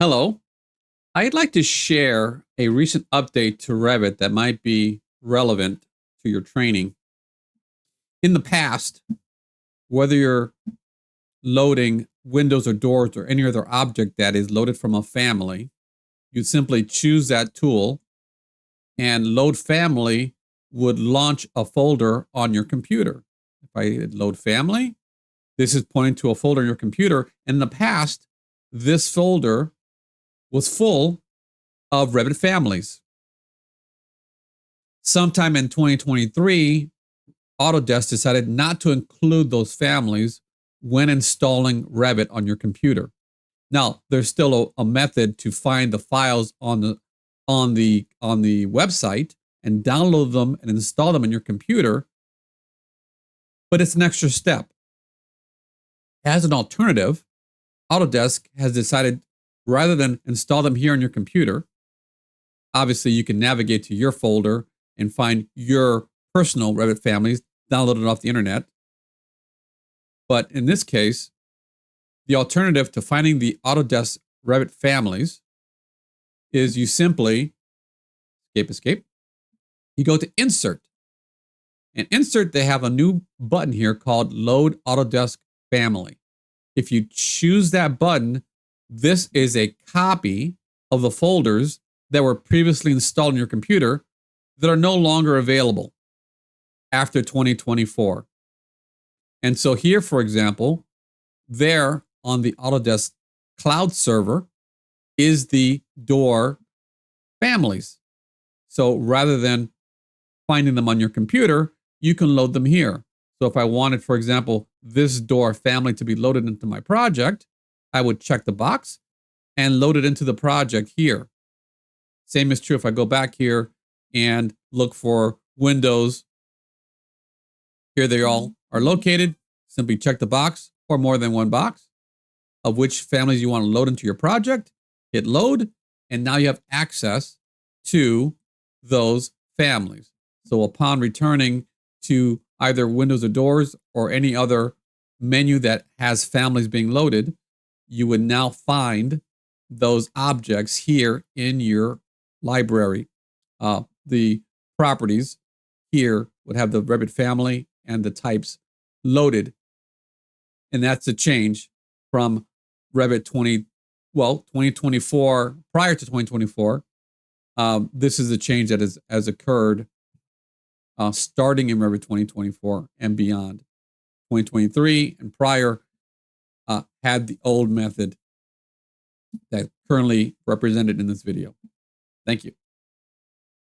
Hello. I'd like to share a recent update to Revit that might be relevant to your training. In the past, whether you're loading windows or doors or any other object that is loaded from a family, you simply choose that tool and Load Family would launch a folder on your computer. If I hit Load Family, this is pointing to a folder on your computer. In the past, this folder was full of Revit families. Sometime in 2023, Autodesk decided not to include those families when installing Revit on your computer. Now, there's still a method to find the files on the website and download them and install them on your computer, but it's an extra step. As an alternative, Autodesk has decided rather than install them here on your computer, obviously you can navigate to your folder and find your personal Revit families, download it off the internet. But in this case, the alternative to finding the Autodesk Revit families is you simply escape. You go to Insert. And Insert, they have a new button here called Load Autodesk Family. If you choose that button, this is a copy of the folders that were previously installed on your computer that are no longer available after 2024. And so here, for example, there on the Autodesk cloud server is the door families. So rather than finding them on your computer, you can load them here. So if I wanted, for example, this door family to be loaded into my project, I would check the box and load it into the project here. Same is true if I go back here and look for windows. Here they all are located. Simply check the box or more than one box of which families you want to load into your project. Hit load, and now you have access to those families. So upon returning to either windows or doors or any other menu that has families being loaded, you would now find those objects here in your library. The properties here would have the Revit family and the types loaded. And that's a change from Revit 2024, prior to 2024. This is a change that has occurred starting in Revit 2024 and beyond. 2023 and prior had the old method that currently represented in this video. Thank you.